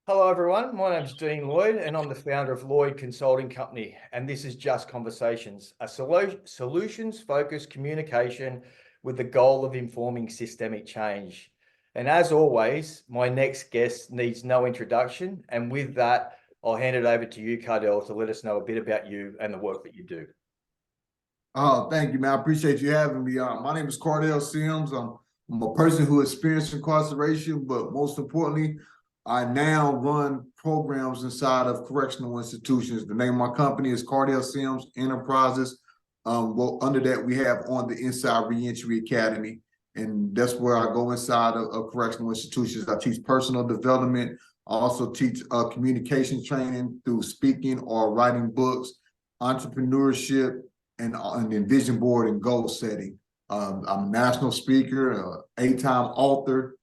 Hello, everyone. My name is Dean Lloyd, and I'm the founder of Lloyd Consulting Company. And this is Just Conversations, a solutions-focused communication with the goal of informing systemic change. And as always, my next guest needs no introduction. And with that, I'll hand it over to you, Kardell, to let us know a bit about you and the work that you do. Oh, thank you, man. I appreciate you having me. My name is Kardell Sims. I'm a person who experienced incarceration, but most importantly, I now run programs inside of correctional institutions. The name of my company is Kardell Sims Enterprises. Well, under that, we have On the Inside Reentry Academy, and that's where I go inside of correctional institutions. I teach personal development. I also teach communication training through speaking or writing books, entrepreneurship, and then vision board and goal setting. I'm a national speaker, 8-time author,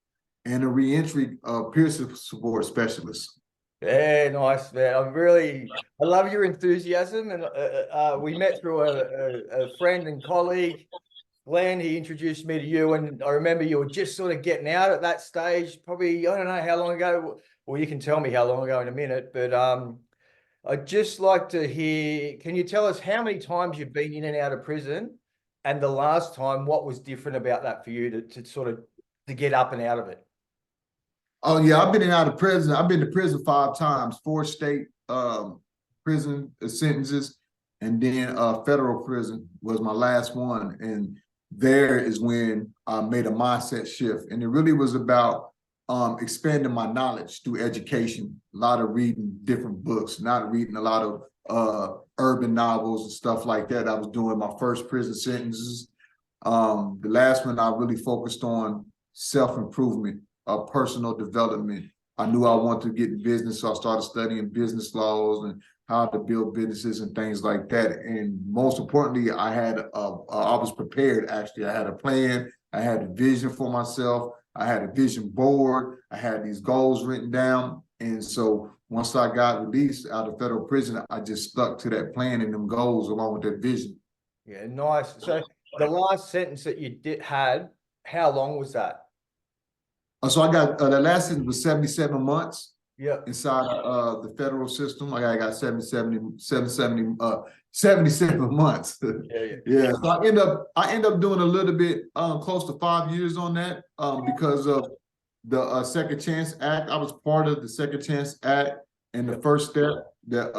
and a reentry peer support specialist. Yeah, nice, man. I love your enthusiasm. And we met through a friend and colleague, Glenn. He introduced me to you, and I remember you were just sort of getting out at that stage, probably, I don't know how long ago. Well, you can tell me how long ago in a minute, but I'd just like to hear, can you tell us how many times you've been in and out of prison? And the last time, what was different about that for you to sort of to get up and out of it? Oh yeah, I've been in and out of prison. I've been to prison 5 times, 4 state prison sentences, and then federal prison was my last one. And there is when I made a mindset shift. And it really was about expanding my knowledge through education, a lot of reading different books, not reading a lot of urban novels and stuff like that. I was doing my first prison sentences. The last one I really focused on self-improvement, personal development. I knew I wanted to get in business, so I started studying business laws and how to build businesses and things like that. And most importantly, I was prepared. Actually, I had a plan. I had a vision for myself. I had a vision board. I had these goals written down. And so once I got released out of federal prison, I just stuck to that plan and them goals along with that vision. Yeah, nice. So the last sentence that you had, how long was that? So I got the last sentence was 77 months. Yeah. Inside the federal system. Like I got 77 months. Yeah. Yeah. So I end up doing a little bit close to 5 years on that because of the Second Chance Act. I was part of the Second Chance Act and the first step that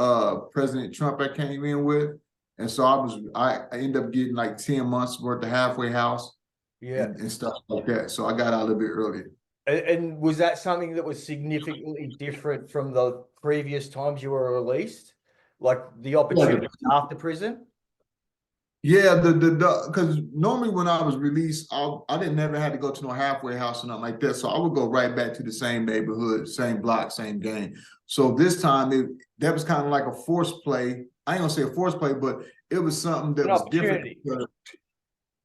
President Trump came in with. And so I ended up getting like 10 months worth of halfway house and stuff like that. So I got out a little bit earlier. And was that something that was significantly different from the previous times you were released? Like the opportunity after prison? Yeah, because normally when I was released, I didn't never had to go to no halfway house or nothing like that. So I would go right back to the same neighborhood, same block, same gang. So this time that was kind of like a forced play. I ain't gonna say a forced play, but it was something that was different.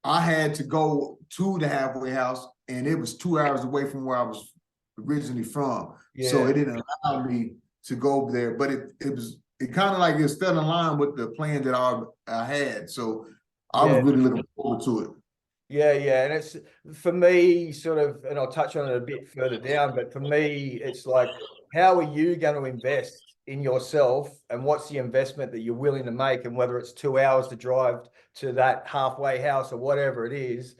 I had to go to the halfway house, and it was 2 hours away from where I was originally from. Yeah. So it didn't allow me to go there, but it kind of like it fell in line with the plan that I had. So I was really looking forward to it. Yeah. And it's for me sort of, and I'll touch on it a bit further down, but for me, it's like, how are you going to invest in yourself, and what's the investment that you're willing to make, and whether it's 2 hours to drive to that halfway house or whatever it is,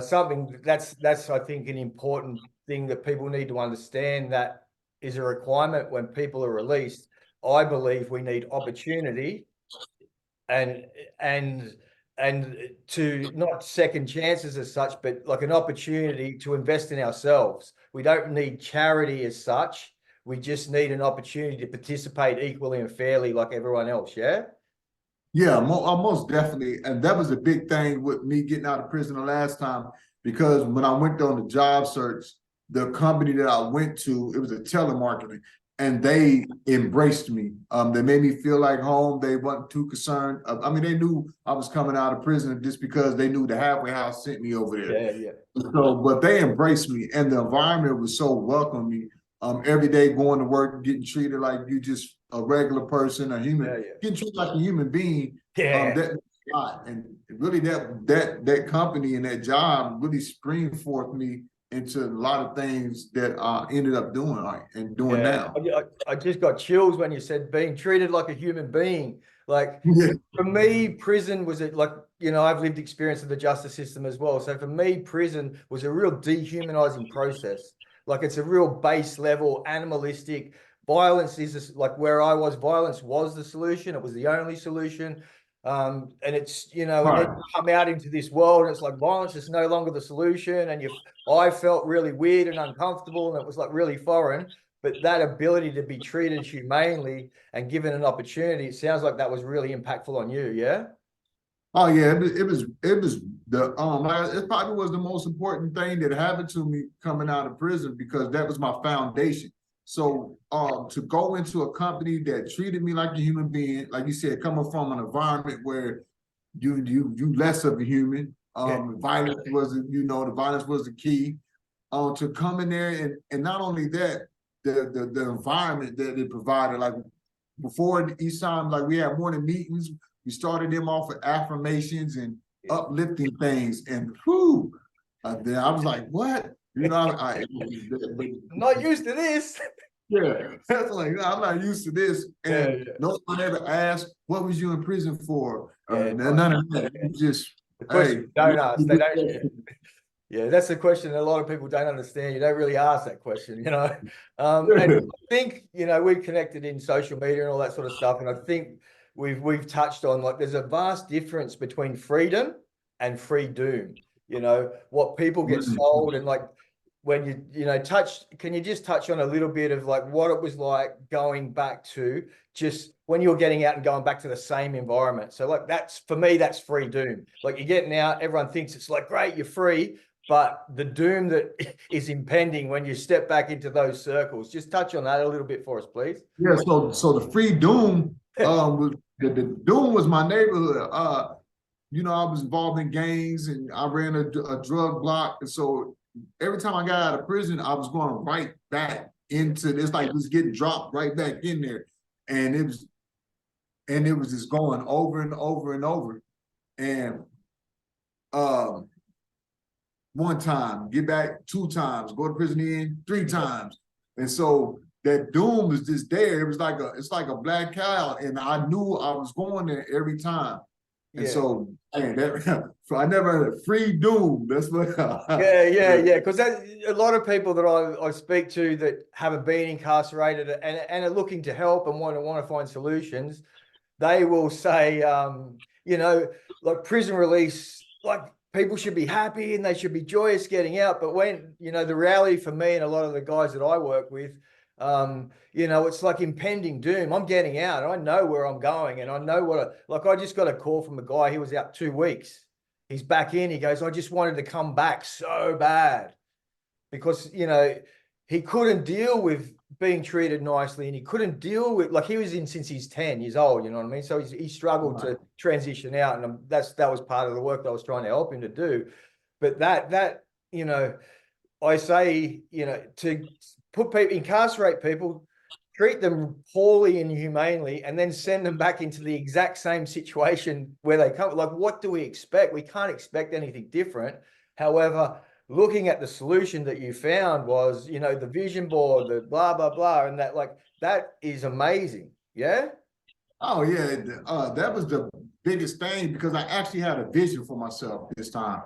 something that's I think an important thing that people need to understand, that is a requirement when people are released. I believe we need opportunity and to not second chances as such, but like an opportunity to invest in ourselves. We don't need charity as such. We just need an opportunity to participate equally and fairly like everyone else. Yeah. Yeah, most definitely. And that was a big thing with me getting out of prison the last time, because when I went on the job search, the company that I went to, it was a telemarketing, and they embraced me. They made me feel like home. They weren't too concerned. I mean, they knew I was coming out of prison just because they knew the halfway house sent me over there. Yeah. So, but they embraced me, and the environment was so welcoming. Every day going to work, getting treated like you just a regular person, a human, getting treated like a human being. That and really that company and that job really screamed forth me into a lot of things that I ended up doing and doing Yeah, now. I just got chills when you said being treated like a human being. Like Yeah. for me, prison was it like, I've lived experience of the justice system as well. So for me, prison was a real dehumanizing process. Like it's a real base level, animalistic. Violence is like where I was, violence was the solution. It was the only solution. And it's, and then Right. you come out into this world and it's like violence is no longer the solution. And I felt really weird and uncomfortable and it was like really foreign. But that ability to be treated humanely and given an opportunity, it sounds like that was really impactful on you, yeah? Oh yeah, it was the it probably was the most important thing that happened to me coming out of prison because that was my foundation. So to go into a company that treated me like a human being, like you said, coming from an environment where you less of a human, Yeah, violence was the violence was the key. To come in there and not only that, the environment that it provided, like before each time, like we had morning meetings, we started them off with affirmations and uplifting things, and whoo, then I was like, what? I'm not used to this. Yeah, that's like I'm not used to this, Yeah, and yeah, no one ever asked, what was you in prison for? yeah. None of that. It was just, The question hey, you don't ask, they don't. Yeah. Yeah, that's the question that a lot of people don't understand. You don't really ask that question. And I think, we've connected in social media and all that sort of stuff. And I think we've touched on like there's a vast difference between freedom and free doom. What people get sold and like when can you just touch on a little bit of like what it was like going back to just when you're getting out and going back to the same environment. So like that's for me, that's free doom. Like you're getting out, everyone thinks it's like great, you're free, but the doom that is impending when you step back into those circles. Just touch on that a little bit for us, please. Yeah, so the free doom, was the doom was my neighborhood. I was involved in gangs and I ran a drug block. And so every time I got out of prison, I was going right back into this, like just getting dropped right back in there. And it was just going over and over and over. And um one time, get back 2 times, go to prison again 3 times. And so that doom is just there. It's like a black cloud. And I knew I was going there every time. And Yeah. so, man, so I never had a free doom. That's what. Yeah. Because a lot of people that I speak to that haven't been incarcerated and are looking to help and want to find solutions, they will say, like prison release, like people should be happy and they should be joyous getting out. But when, the reality for me and a lot of the guys that I work with, it's like impending doom. I'm getting out. I know where I'm going and I know I just got a call from a guy. He was out 2 weeks. He's back in. He goes, I just wanted to come back so bad because, he couldn't deal with being treated nicely and he couldn't deal with like he was in since he's 10 years old, you know what I mean? So he struggled to transition out and that was part of the work that I was trying to help him to do. But that I say, to put people, incarcerate people, treat them poorly and humanely, and then send them back into the exact same situation where they come. Like, what do we expect? We can't expect anything different. However, looking at the solution that you found was, the vision board, the blah, blah, blah, and that is amazing. Yeah. Oh yeah, that was the biggest thing because I actually had a vision for myself this time,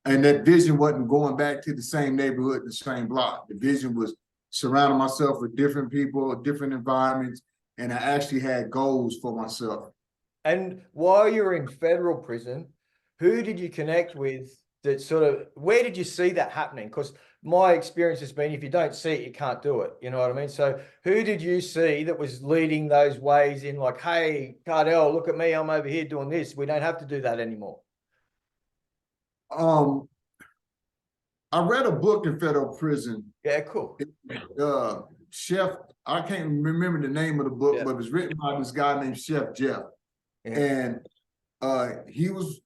and that vision wasn't going back to the same neighborhood, the same block. The vision was surrounding myself with different people, different environments, and I actually had goals for myself. And while you're in federal prison, who did you connect with that sort of, where did you see that happening? Because my experience has been if you don't see it, you can't do it. You know what I mean? So who did you see that was leading those ways in like, hey, Kardell, look at me, I'm over here doing this. We don't have to do that anymore. Um, I read a book in federal prison. Yeah, cool. Chef, I can't remember the name of the book, Yeah. but it was written by this guy named Chef Jeff. Yeah. And he was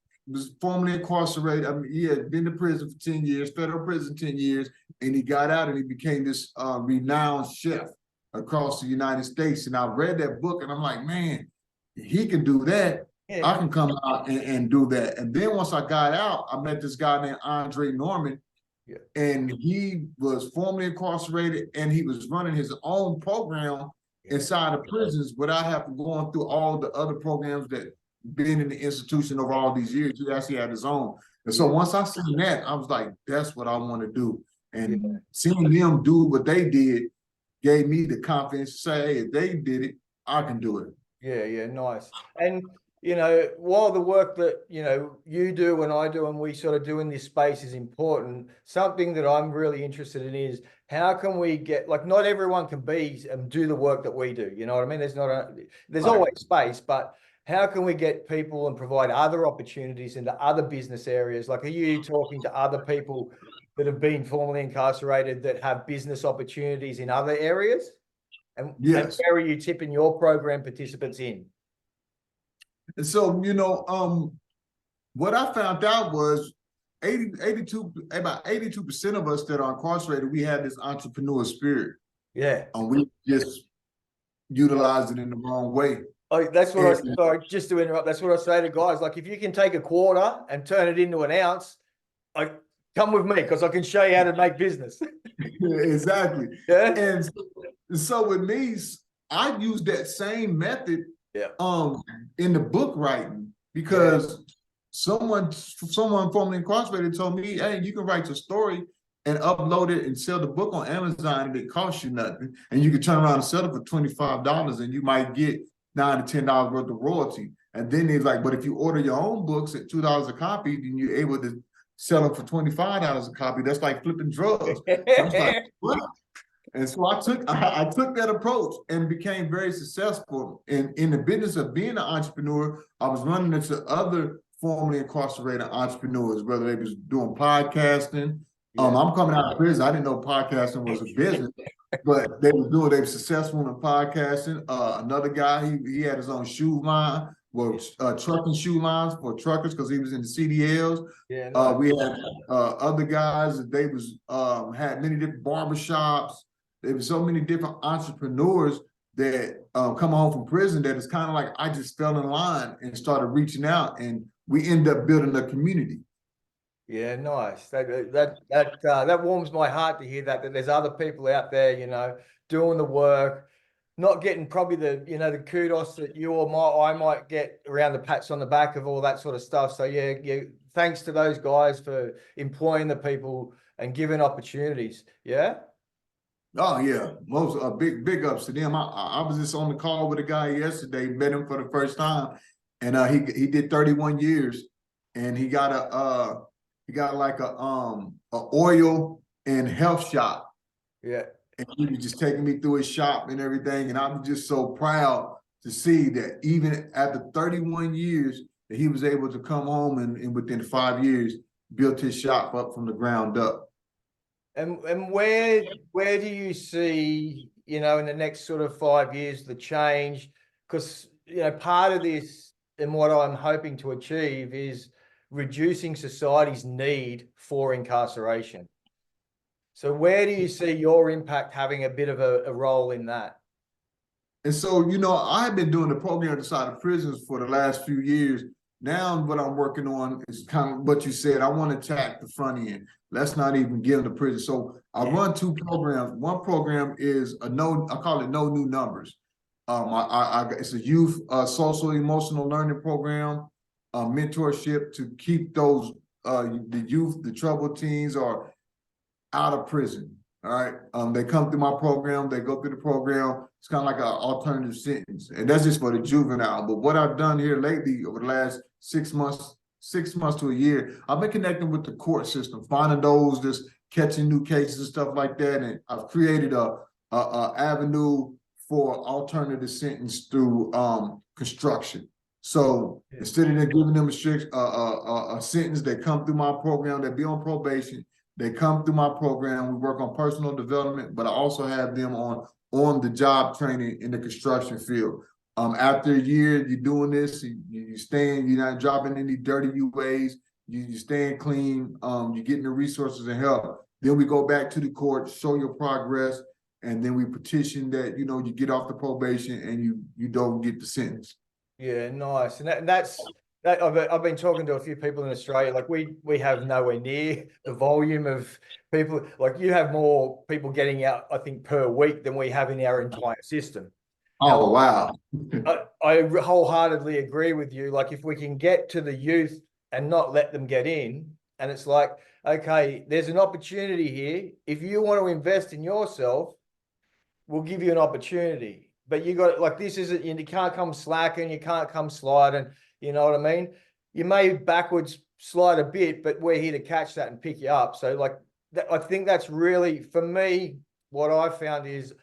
formerly incarcerated. I mean, he had been to prison for 10 years, federal prison 10 years, and he got out and he became this renowned chef across the United States. And I read that book and I'm like, man, he can do that. Yeah. I can come out and do that. And then once I got out, I met this guy named Andre Norman, Yeah. And he was formerly incarcerated, and he was running his own program inside of prisons without having going through all the other programs that been in the institution over all these years. He actually had his own. And so once I seen that, I was like, that's what I want to do. And seeing them do what they did gave me the confidence to say, hey, if they did it, I can do it. Yeah, nice. And while the work that you do and I do and we sort of do in this space is important, something that I'm really interested in is how can we get, like, not everyone can be and do the work that we do. You know what I mean? There's always space, but how can we get people and provide other opportunities into other business areas? Like, are you talking to other people that have been formerly incarcerated that have business opportunities in other areas? And Yes. where are you tipping your program participants in? And so, what I found out was about 82% of us that are incarcerated, we have this entrepreneur spirit. Yeah. And we just utilize it in the wrong way. Oh, that's what sorry, just to interrupt. That's what I say to guys. Like, if you can take a quarter and turn it into an ounce, come with me because I can show you how to make business. Exactly. Yeah. And so with me, I use that same method in the book writing, because someone formerly incarcerated told me, hey, you can write your story and upload it and sell the book on Amazon, and it costs you nothing. And you can turn around and sell it for $25, and you might get $9 to $10 worth of royalty. And then he's like, but if you order your own books at $2 a copy, then you're able to sell them for $25 a copy. That's like flipping drugs. So I was like, what? And so I took that approach and became very successful in the business of being an entrepreneur. I was running into other formerly incarcerated entrepreneurs, whether they was doing podcasting. I'm coming out of prison. I didn't know podcasting was a business, but they were successful in podcasting. Another guy, he had his own shoe line, trucking shoe lines for truckers because he was in the CDLs. Yeah, nice. We had other guys that they was had many different barbershops. There were so many different entrepreneurs that come home from prison that it's kind of like I just fell in line and started reaching out, and we end up building a community. Yeah, nice. That warms my heart to hear that there's other people out there, doing the work, not getting probably the kudos that you or I might get around the pats on the back of all that sort of stuff. So yeah, thanks to those guys for employing the people and giving opportunities. Yeah. Oh yeah, most big ups to them. I was just on the call with a guy yesterday, met him for the first time, and he did 31 years, and he got like a oil and health shop. Yeah. And he was just taking me through his shop and everything, and I'm just so proud to see that even after 31 years, that he was able to come home and within 5 years built his shop up from the ground up. And where do you see, in the next sort of 5 years, the change? Because, part of this and what I'm hoping to achieve is reducing society's need for incarceration. So where do you see your impact having a bit of a role in that? And so, I've been doing the program inside of prisons for the last few years. Now what I'm working on is kind of what you said. I want to attack the front end. Let's not even get into prison. So I run two programs. One program is I call it No New Numbers. It's a youth social emotional learning program, mentorship to keep those the youth, the troubled teens are out of prison. All right. They come through my program, they go through the program. It's kind of like an alternative sentence. And that's just for the juvenile. But what I've done here lately over the last 6 months to a year, I've been connecting with the court system, finding those, just catching new cases and stuff like that. And I've created a avenue for alternative sentence through construction. So instead of giving them a sentence, they come through my program, they be on probation. They come through my program. We work on personal development, but I also have them on the job training in the construction field. After a year, you're doing this, you're not dropping any dirty UAs, you're staying clean, you're getting the resources and help. Then we go back to the court, show your progress, and then we petition that, you get off the probation and you don't get the sentence. Yeah, nice. And that's I've been talking to a few people in Australia. Like we have nowhere near the volume of people. Like you have more people getting out, I think, per week than we have in our entire system. Oh, wow. I wholeheartedly agree with you. Like if we can get to the youth and not let them get in, and it's like, okay, there's an opportunity here. If you want to invest in yourself, we'll give you an opportunity. But you got like this isn't you can't come slacking, you can't come sliding. You know what I mean? You may backwards slide a bit, but we're here to catch that and pick you up. So like that, I think that's really for me. What I found is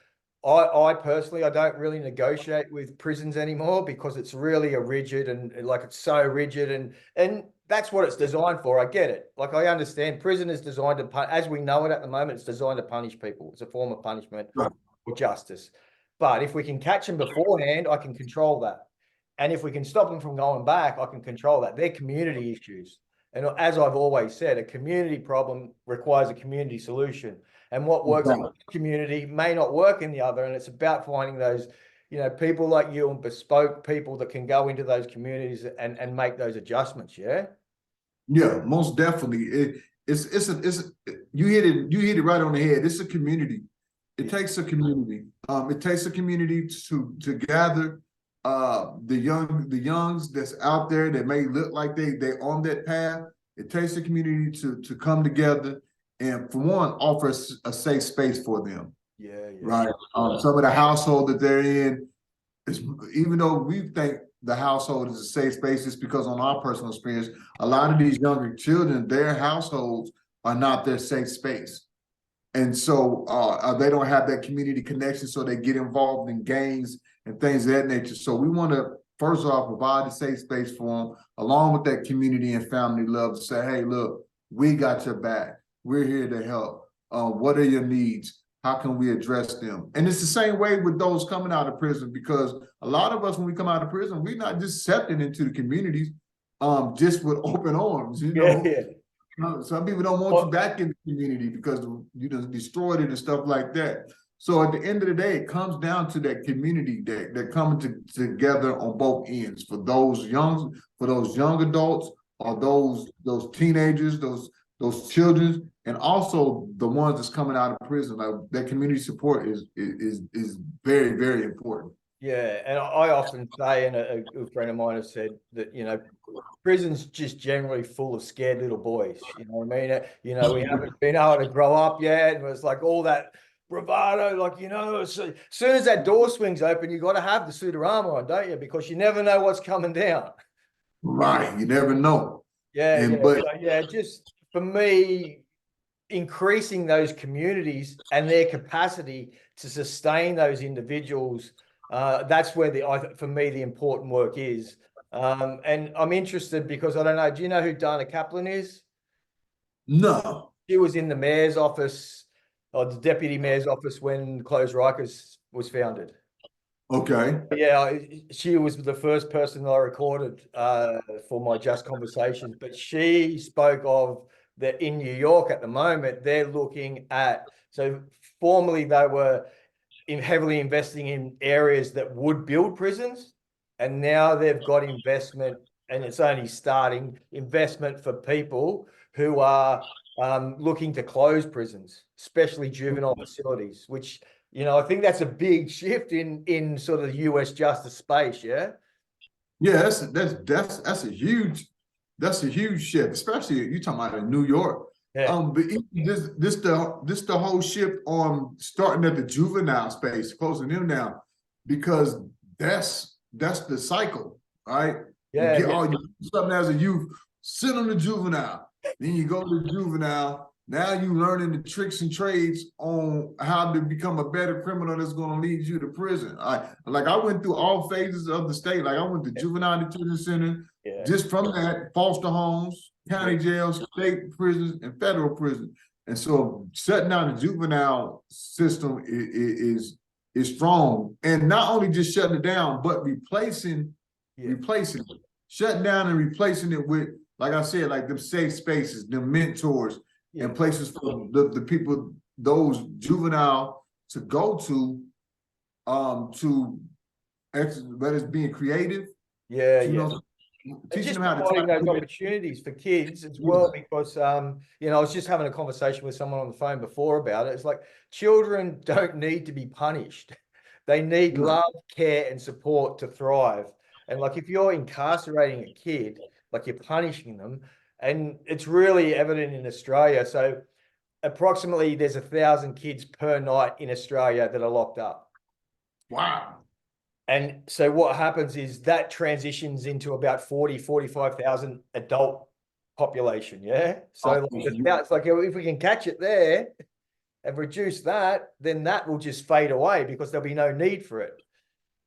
I personally I don't really negotiate with prisons anymore because it's really a rigid and like it's so rigid and that's what it's designed for. I get it. Like I understand prison is designed to as we know it at the moment, it's designed to punish people. It's a form of punishment or justice. But if we can catch them beforehand, I can control that. And if we can stop them from going back, I can control that. They're community issues. And as I've always said, a community problem requires a community solution. And what works in one community may not work in the other. And it's about finding those, people like you and bespoke people that can go into those communities and make those adjustments. Yeah. Yeah, most definitely. You hit it right on the head. It's a community. It takes a community. It takes a community to gather the youngs that's out there that may look like they on that path. It takes a community to come together and for one offer a safe space for them. Yeah. Right. Some of the household that they're in, even though we think the household is a safe space, it's because on our personal experience, a lot of these younger children, their households are not their safe space. And so they don't have that community connection, so they get involved in gangs and things of that nature. So we want to, first off, provide a safe space for them, along with that community and family love to say, hey, look, we got your back. We're here to help. What are your needs? How can we address them? And it's the same way with those coming out of prison, because a lot of us, when we come out of prison, we're not just stepping into the communities just with open arms, Some people don't want you back in the community because you done destroyed it and stuff like that. So at the end of the day, it comes down to that community that coming together on both ends for those young adults or those teenagers, those children, and also the ones that's coming out of prison. Like that community support is very, very important. Yeah, and I often say, and a good friend of mine has said that prison's just generally full of scared little boys. You know what I mean? We haven't been able to grow up yet, and it's like all that bravado. Like as soon as that door swings open, you got to have the suit of armor on, don't you? Because you never know what's coming down. Right, you never know. Just for me, increasing those communities and their capacity to sustain those individuals. That's where for me, the important work is. And I'm interested because I don't know, do you know who Dana Kaplan is? No. She was in the mayor's office or the deputy mayor's office when Close Rikers was founded. Okay. Yeah, she was the first person that I recorded for my Just Conversations, but she spoke of that in New York at the moment, they're looking at, so formerly they were heavily investing in areas that would build prisons, and now they've got investment, and it's only starting investment for people who are looking to close prisons, especially juvenile facilities, which I think that's a big shift in sort of the US justice space. Yeah. Yeah, that's a huge shift, especially you talking about in New York. Yeah. But this the whole shift on starting at the juvenile space, closing them down, because that's the cycle, right? Yeah. You do something as a youth, sit on the juvenile, then you go to the juvenile. Now you learning the tricks and trades on how to become a better criminal that's going to lead you to prison. I went through all phases of the state. Like I went to juvenile detention center, just from that, foster homes, county jails, state prisons, and federal prisons. And so shutting down the juvenile system is strong. And not only just shutting it down, but replacing it. Shutting down and replacing it with, like I said, like them safe spaces, them mentors, and places for the people, those juvenile to go to whether it's being creative, And teaching just them how to providing those tackle it. opportunities for kids as Yeah. well, because you know, I was just having a conversation with someone on the phone before about it. It's like children don't need to be punished. They need Right. love, care, and support to thrive. And like if you're incarcerating a kid, like you're punishing them, and it's really evident in Australia. So approximately there's 1,000 kids per night in Australia that are locked up. Wow. And so what happens is that transitions into about 45,000 adult population. Yeah. So like, it's like if we can catch it there and reduce that, then that will just fade away because there'll be no need for it.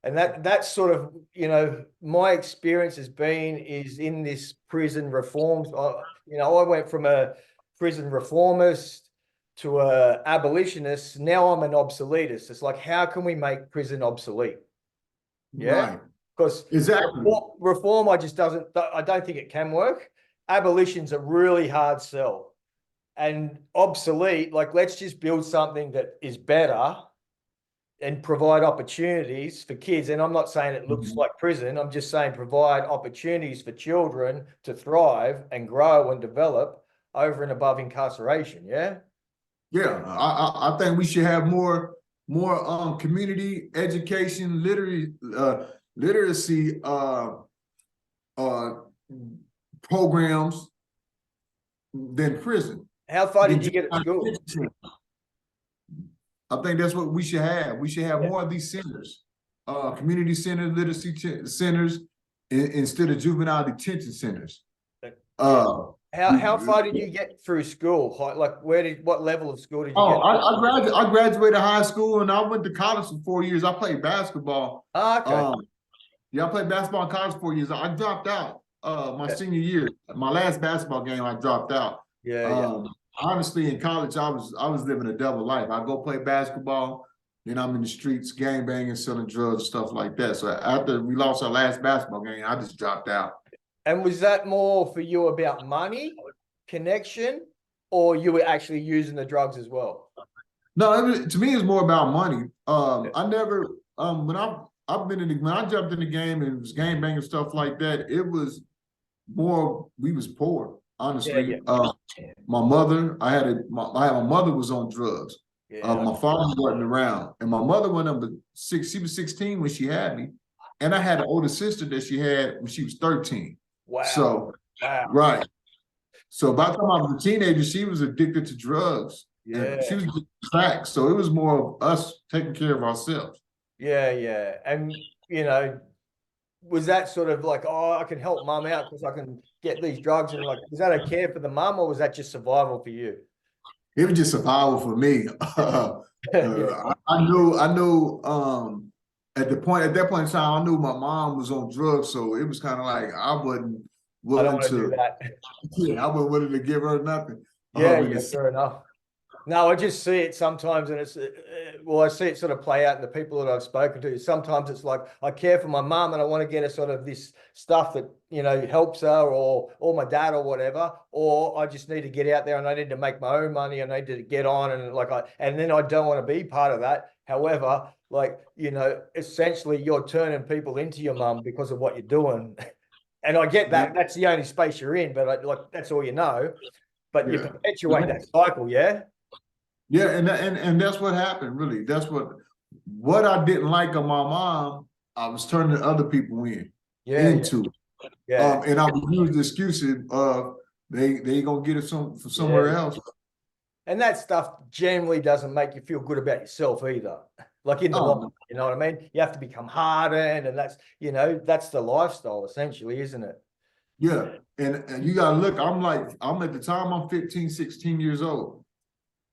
And that's sort of, you know, my experience has been is in this prison reforms. You know, I went from a prison reformist to a abolitionist. Now I'm an obsoletist. It's like, how can we make prison obsolete? Yeah, Right. because Exactly. reform, I don't think it can work. Abolition's a really hard sell, and obsolete. Like, let's just build something that is better and provide opportunities for kids. And I'm not saying it looks like prison. I'm just saying provide opportunities for children to thrive and grow and develop over and above incarceration. Yeah. Yeah, I think we should have more community education, literacy uh programs than prison. How far Than did you get at school? I think that's what we should have. We should have Yeah. more of these centers, community centers, literacy centers, instead of juvenile detention centers. How far did you get through school? Like what level of school did you Oh, get? I graduated high school and I went to college for 4 years. I played basketball. Okay. Yeah, I played basketball in college 4 years. I dropped out my senior year. My last basketball game, I dropped out. Yeah. Honestly, in college, I was living a double life. I go play basketball, then I'm in the streets, gang banging, selling drugs, stuff like that. So after we lost our last basketball game, I just dropped out. And was that more for you about money, connection, or you were actually using the drugs as well? No, to me, it's more about money. I never I've been when I jumped in the game and it was gang banging stuff like that. It was more we was poor, honestly. My mother, my mother was on drugs. My father wasn't around, and my mother went up to six. She was 16 when she had me, and I had an older sister that she had when she was 13. Wow. So, wow. Right. So by the time I was a teenager, she was addicted to drugs. Yeah. And she was addicted to crack. So it was more of us taking care of ourselves. Yeah. And you know, was that sort of like, oh, I can help mum out because I can get these drugs, and like, was that a care for the mum or was that just survival for you? It was just survival for me. I knew at that point in time, I knew my mom was on drugs, so it was kind of like I wasn't I don't willing want to do that. Yeah, I wasn't willing to give her nothing. Yeah, fair enough. No, I just see it sometimes, and it's well, I see it sort of play out in the people that I've spoken to. Sometimes it's like I care for my mum and I want to get her sort of this stuff that, you know, helps her, or my dad or whatever, or I just need to get out there and I need to make my own money and I need to get on, and then I don't want to be part of that. However, like, you know, essentially you're turning people into your mum because of what you're doing. And I get that that's the only space you're in, but like that's all you know. But you perpetuate that cycle, yeah. Yeah, and that's what happened, really. That's what I didn't like of my mom, I was turning other people into. And I would use the excuses of they gonna get it from somewhere else. And that stuff generally doesn't make you feel good about yourself either. Like in the long, you know what I mean? You have to become hardened, and that's, you know, that's the lifestyle essentially, isn't it? Yeah. And you gotta look, I'm at the time I'm 15, 16 years old.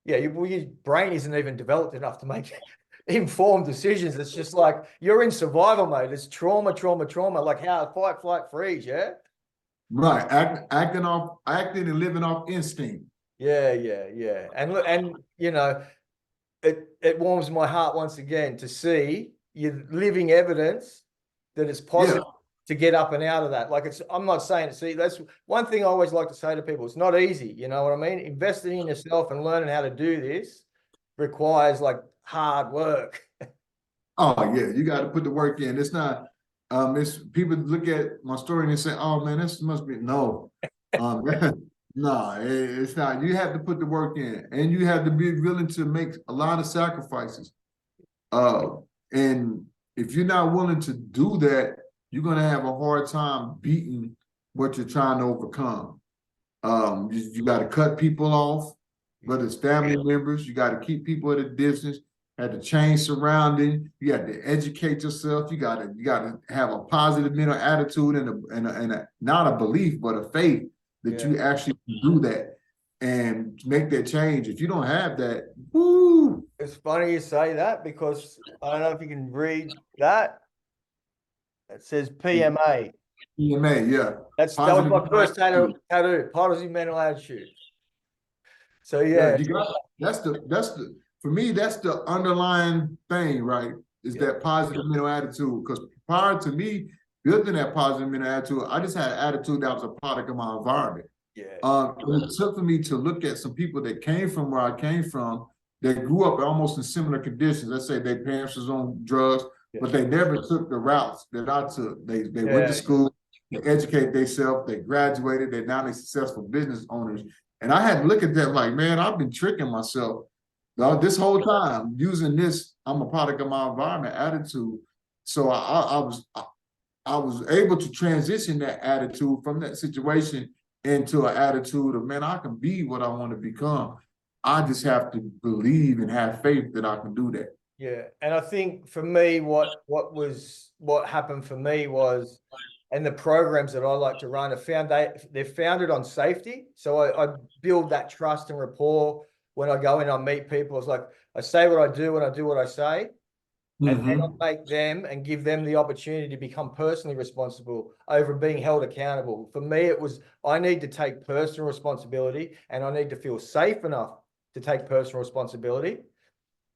Yeah, your brain isn't even developed enough to make informed decisions. It's just like you're in survival mode. It's trauma, like how fight, flight, freeze, yeah? Right. Acting and living off instinct. Yeah. And you know, it warms my heart once again to see you living evidence that it's possible to get up and out of that. Like I'm not saying see, that's one thing I always like to say to people. It's not easy, you know what I mean? Investing in yourself and learning how to do this requires like hard work. Oh yeah, you got to put the work in. It's not It's people look at my story and they say, "Oh man, this must be no." Um, no, it's not. You have to put the work in, and you have to be willing to make a lot of sacrifices. Uh, and if you're not willing to do that, you're gonna have a hard time beating what you're trying to overcome. You got to cut people off, whether it's family members. You got to keep people at a distance. Had to change surrounding. You got to educate yourself. You got to have a positive mental attitude and not a belief but a faith that you actually do that and make that change. If you don't have that, woo. It's funny you say that because I don't know if you can read that. It says PMA. PMA, yeah. That was my first tattoo, positive mental attitude. So Yeah, you got that's the for me, that's the underlying thing, right? Is that positive mental attitude. Because prior to me building that positive mental attitude, I just had an attitude that was a product of my environment. Yeah. It took for me to look at some people that came from where I came from, that grew up almost in similar conditions. Let's say their parents was on drugs, but they never took the routes that I took. They went to school, they educated themselves, they graduated, they're now successful business owners. And I had to look at that like, man, I've been tricking myself this whole time using this. I'm a product of my environment attitude. So I was able to transition that attitude from that situation into an attitude of, man, I can be what I want to become. I just have to believe and have faith that I can do that. Yeah. And I think for me, what happened for me was, and the programs that I like to run they're founded on safety. So I build that trust and rapport when I go in, I meet people. It's like I say what I do and I do what I say. And then I make them and give them the opportunity to become personally responsible over being held accountable. For me, it was I need to take personal responsibility and I need to feel safe enough to take personal responsibility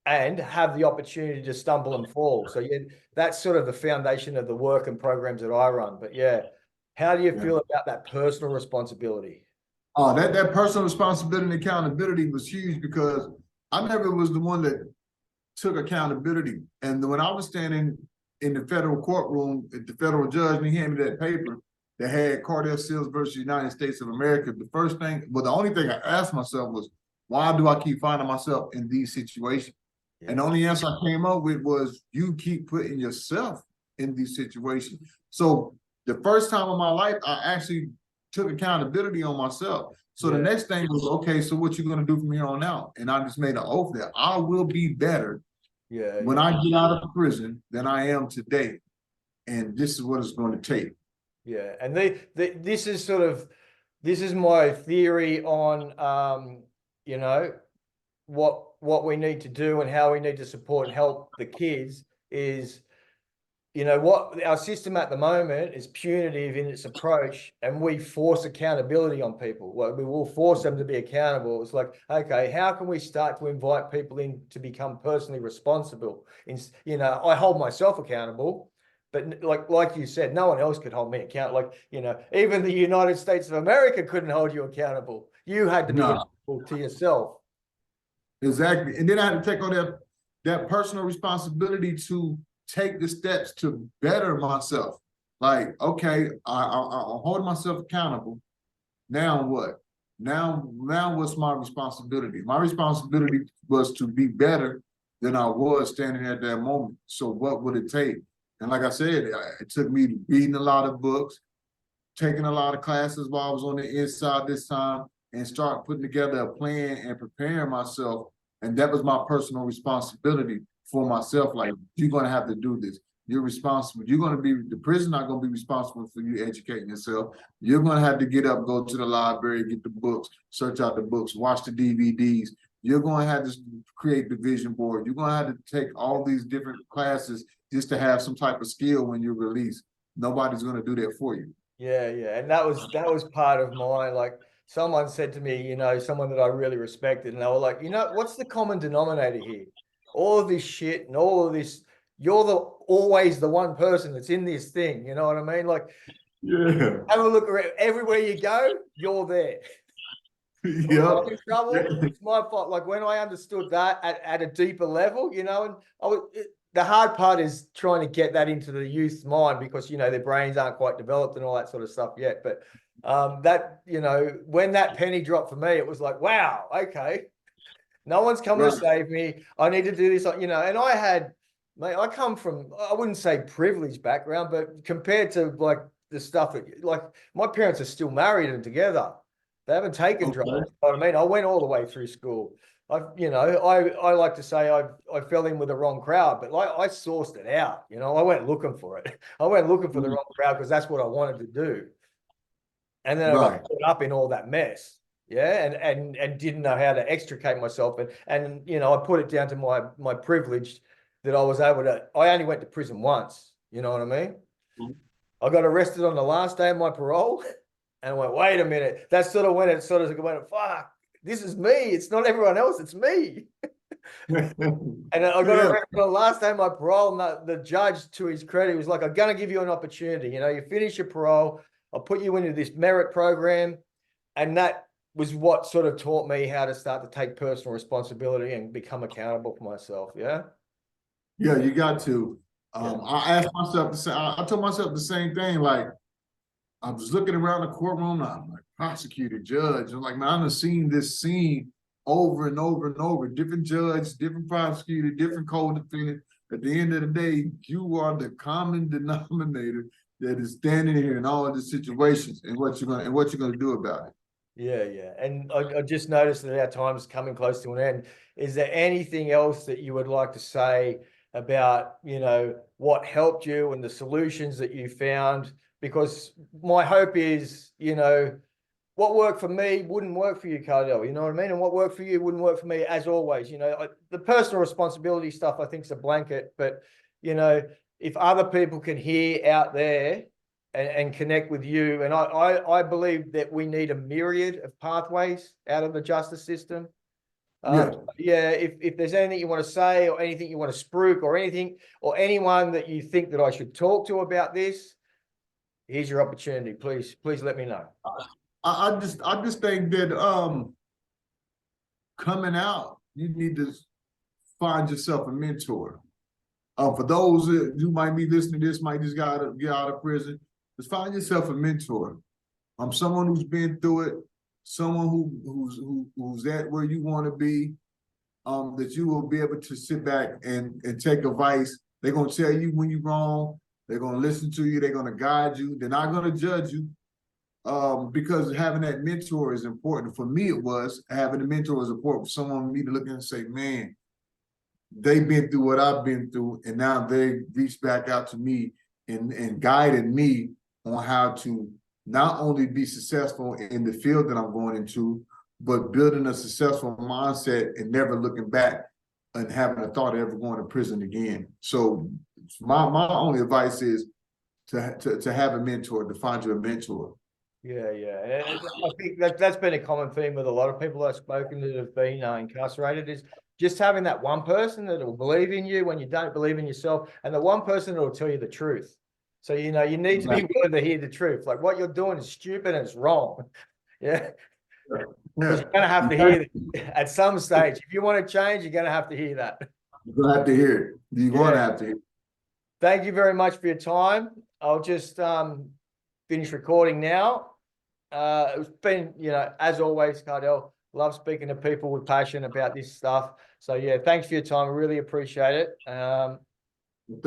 and have the opportunity to stumble and fall. So yeah, that's sort of the foundation of the work and programs that I run. But yeah, how do you feel about that personal responsibility? Oh, that personal responsibility and accountability was huge because I never was the one that took accountability. And when I was standing in the federal courtroom, the federal judge, and he handed me that paper that had Kardell Sims versus United States of America, the only thing I asked myself was, why do I keep finding myself in these situations? Yeah. And the only answer I came up with was, you keep putting yourself in these situations. So the first time in my life, I actually took accountability on myself. So the next thing was, okay, so what you gonna do from here on out? And I just made an oath that I will be better when I get out of prison than I am today. And this is what it's going to take. Yeah. And this is my theory on, what we need to do and how we need to support and help the kids is, what our system at the moment is punitive in its approach, and we force accountability on people. Well, we will force them to be accountable. It's like, okay, how can we start to invite people in to become personally responsible? I hold myself accountable, but like you said, no one else could hold me accountable. Even the United States of America couldn't hold you accountable. You had to be accountable to yourself. Exactly. And then I had to take on that personal responsibility to take the steps to better myself. Like, okay, I'm holding myself accountable. Now what? Now what's my responsibility? My responsibility was to be better than I was standing at that moment. So what would it take? And like I said, it took me reading a lot of books, taking a lot of classes while I was on the inside this time, and start putting together a plan and preparing myself. And that was my personal responsibility for myself. Like, you're going to have to do this. You're responsible. You're going to be, the prison not going to be responsible for you educating yourself. You're going to have to get up, go to the library, get the books, search out the books, watch the DVDs. You're going to have to create the vision board. You're going to have to take all these different classes just to have some type of skill when you're released. Nobody's going to do that for you. Yeah, yeah. And that was part of mine. Like, someone said to me, someone that I really respected, and they were like, what's the common denominator here? All of this shit and all of this, you're always the one person that's in this thing. You know what I mean? Like, yeah. Have a look around. Everywhere you go, you're there. Yeah. I'm in trouble. It's my fault. Like, when I understood that at a deeper level, and the hard part is trying to get that into the youth's mind because, you know, their brains aren't quite developed and all that sort of stuff yet. But that, you know, when that penny dropped for me, it was like, wow, okay, no one's coming to save me. I need to do this, you know. And mate, I come from, I wouldn't say privileged background, but compared to like the stuff that, like, my parents are still married and together. They haven't taken drugs. You know what I mean? I went all the way through school. I like to say I fell in with the wrong crowd, but like I sourced it out. You know, I went looking for it. I went looking for the wrong crowd because that's what I wanted to do. And then I got caught up in all that mess. Yeah, and didn't know how to extricate myself. And you know, I put it down to my privilege that I was able to. I only went to prison once. You know what I mean? I got arrested on the last day of my parole, and I went, wait a minute. That's sort of when it sort of went, fuck, this is me. It's not everyone else. It's me. And I got arrested on the last day of my parole, and the judge, to his credit, was like, I'm going to give you an opportunity. You know, you finish your parole. I'll put you into this merit program. And that was what sort of taught me how to start to take personal responsibility and become accountable for myself. Yeah. Yeah, you got to. I asked myself the same. I told myself the same thing. Like I was looking around the courtroom, I'm like prosecutor, judge. I'm like, man, I've seen this scene over and over and over. Different judge, different prosecutor, different co-defendant. At the end of the day, you are the common denominator that is standing here in all of the situations, and what you're gonna do about it. Yeah. And I just noticed that our time is coming close to an end. Is there anything else that you would like to say about, you know, what helped you and the solutions that you found? Because my hope is, you know, what worked for me wouldn't work for you, Kardell. You know what I mean? And what worked for you wouldn't work for me, as always. You know, the personal responsibility stuff, I think, is a blanket. But, you know, if other people can hear out there and connect with you, and I believe that we need a myriad of pathways out of the justice system. If there's anything you want to say or anything you want to spruik or anything or anyone that you think that I should talk to about this, here's your opportunity. Please let me know. I just think that coming out, you need to find yourself a mentor. For those who might be listening to this, might just get out of prison, just find yourself a mentor. Someone who's been through it, someone who's at where you want to be, that you will be able to sit back and take advice. They're gonna tell you when you're wrong. They're gonna listen to you. They're gonna guide you. They're not gonna judge you. Because having that mentor is important. For me, it was having a mentor was important for someone for me to look and say, man, they've been through what I've been through, and now they reached back out to me and guided me on how to not only be successful in the field that I'm going into, but building a successful mindset and never looking back and having a thought of ever going to prison again. So my only advice is to have a mentor, to find you a mentor. Yeah. And I think that's been a common theme with a lot of people I've spoken to that have been incarcerated, is just having that one person that will believe in you when you don't believe in yourself, and the one person that will tell you the truth. So, you know, you need to be willing to hear the truth. Like, what you're doing is stupid and it's wrong. Yeah. Because you're going to have to hear it at some stage. If you want to change, you're going to have to hear that. You're going to have to hear it. You're going to have to hear it. Thank you very much for your time. I'll just finish recording now. It's been, you know, as always, Kardell, love speaking to people with passion about this stuff. So, yeah, thanks for your time. I really appreciate it.